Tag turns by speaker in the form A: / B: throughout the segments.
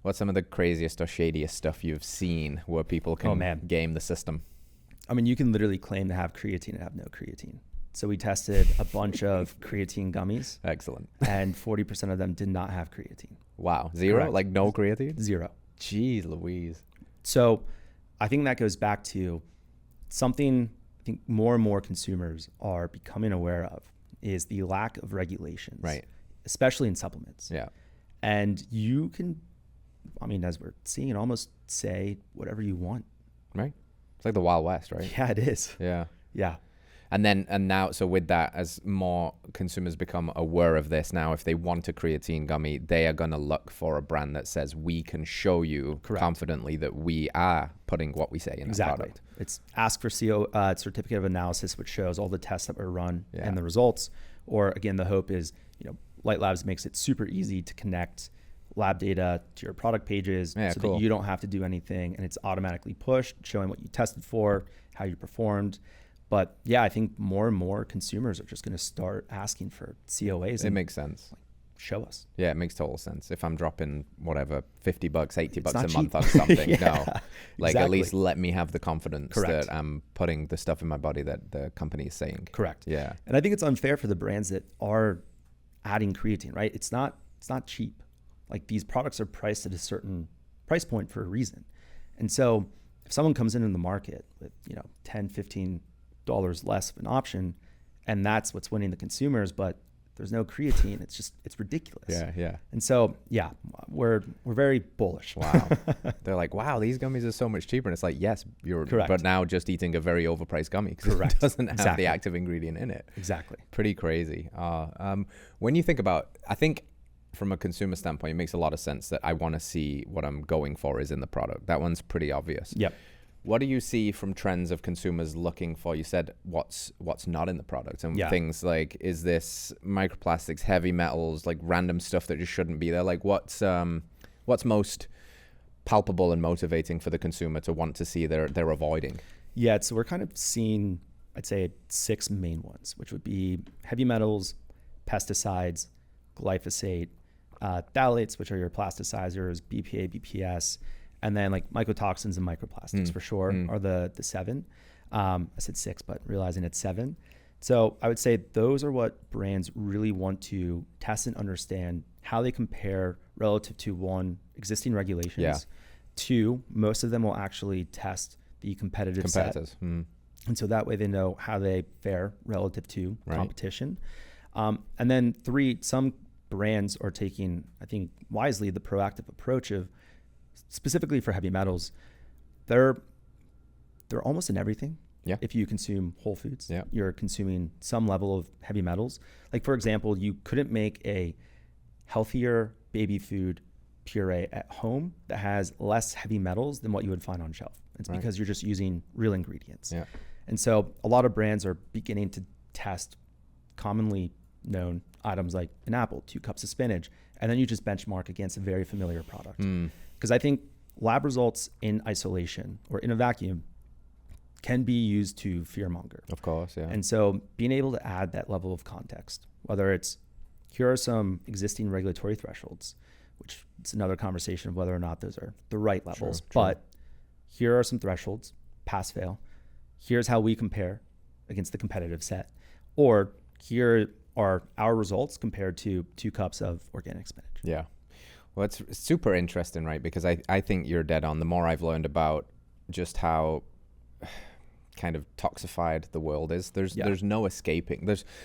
A: What's some of the craziest or shadiest stuff you've seen where people can game the system?
B: I mean, you can literally claim to have creatine and have no creatine. So we tested a bunch of creatine gummies.
A: Excellent.
B: And 40% of them did not have creatine.
A: Wow. Zero?
B: Correct.
A: Like no creatine?
B: Zero.
A: Jeez Louise.
B: So I think that goes back to something I think more and more consumers are becoming aware of is the lack of regulations,
A: right?
B: Especially in supplements.
A: Yeah.
B: And you can, I mean, as we're seeing, almost say whatever you want.
A: Right. It's like the Wild West, right?
B: Yeah, it is.
A: Yeah.
B: Yeah.
A: And now, so with that, as more consumers become aware of this now, if they want a creatine gummy, they are going to look for a brand that says, we can show you confidently that we are putting what we say in the product.
B: It's ask for certificate of analysis, which shows all the tests that were run and the results. Or again, the hope is, Light Labs makes it super easy to connect lab data to your product pages that you don't have to do anything. And it's automatically pushed, showing what you tested for, how you performed. But yeah, I think more and more consumers are just going to start asking for COAs.
A: It makes sense.
B: Like, show us.
A: Yeah, it makes total sense. If I'm dropping whatever, $50, $80 a
B: cheap.
A: month on something,
B: Exactly.
A: At least let me have the confidence that I'm putting the stuff in my body that the company is saying.
B: Correct.
A: Yeah.
B: And I think it's unfair for the brands that are adding creatine, right? It's not cheap. Like these products are priced at a certain price point for a reason. And so if someone comes in the market with, $10, $15 less of an option, and that's what's winning the consumers, but there's no creatine, it's ridiculous.
A: Yeah.
B: And so, we're very bullish.
A: Wow. They're like, wow, these gummies are so much cheaper. And it's like, yes, you're correct. But now just eating a very overpriced gummy because it doesn't have the active ingredient in it.
B: Exactly.
A: Pretty crazy. When you think about, I think from a consumer standpoint, it makes a lot of sense that I want to see what I'm going for is in the product. That one's pretty obvious.
B: Yep.
A: What do you see from trends of consumers looking for? You said what's not in the product and things like, is this microplastics, heavy metals, like random stuff that just shouldn't be there? Like what's most palpable and motivating for the consumer to want to see they're avoiding?
B: Yeah, so we're kind of seeing, I'd say 6 main ones, which would be heavy metals, pesticides, glyphosate, phthalates, which are your plasticizers, BPA, BPS, and then like mycotoxins and microplastics for sure are the 7. I said 6, but realizing it's 7. So I would say those are what brands really want to test and understand how they compare relative to 1, existing regulations.
A: Yeah.
B: 2, most of them will actually test the competitive set. And so that way they know how they fare relative to competition. And then 3, some brands are taking, I think wisely, the proactive approach of, specifically for heavy metals, they're almost in everything.
A: Yeah.
B: If you consume whole foods, you're consuming some level of heavy metals. Like for example, you couldn't make a healthier baby food puree at home that has less heavy metals than what you would find on shelf. It's because you're just using real ingredients.
A: Yeah.
B: And so a lot of brands are beginning to test commonly known items like an apple, 2 cups of spinach, and then you just benchmark against a very familiar product. Because I think lab results in isolation or in a vacuum can be used to fearmonger.
A: Of course, yeah.
B: And so being able to add that level of context, whether it's here are some existing regulatory thresholds, which it's another conversation of whether or not those are the right levels, but here are some thresholds, pass, fail. Here's how we compare against the competitive set. Or here are our results compared to 2 cups of organic spinach.
A: Yeah. Well, it's super interesting, right? Because I think you're dead on. The more I've learned about just how kind of toxified the world is, there's no escaping.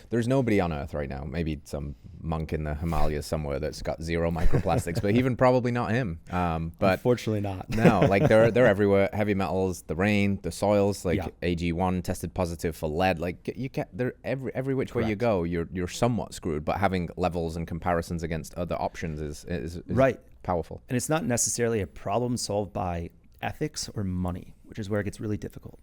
A: There's nobody on Earth right now. Maybe some monk in the Himalayas somewhere that's got 0 microplastics, but even probably not him. But
B: unfortunately not.
A: No, like they're everywhere. Heavy metals, the rain, the soils. Like AG1 tested positive for lead. Like you get there every which way you go, you're somewhat screwed. But having levels and comparisons against other options is
B: right,
A: powerful.
B: And it's not necessarily a problem solved by ethics or money, which is where it gets really difficult.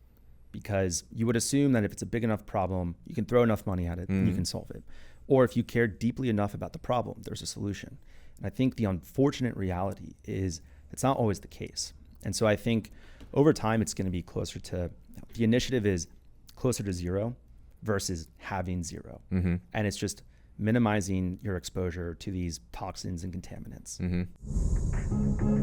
B: Because you would assume that if it's a big enough problem, you can throw enough money at it and you can solve it. Or if you care deeply enough about the problem, there's a solution. And I think the unfortunate reality is it's not always the case. And so I think over time, it's going to be closer to, the initiative is closer to 0 versus having 0. And it's just minimizing your exposure to these toxins and contaminants.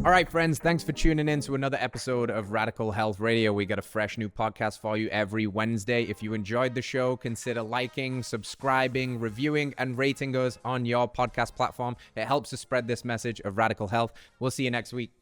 A: All right, friends, thanks for tuning in to another episode of Radical Health Radio. We got a fresh new podcast for you every Wednesday. If you enjoyed the show, consider liking, subscribing, reviewing, and rating us on your podcast platform. It helps to spread this message of radical health. We'll see you next week.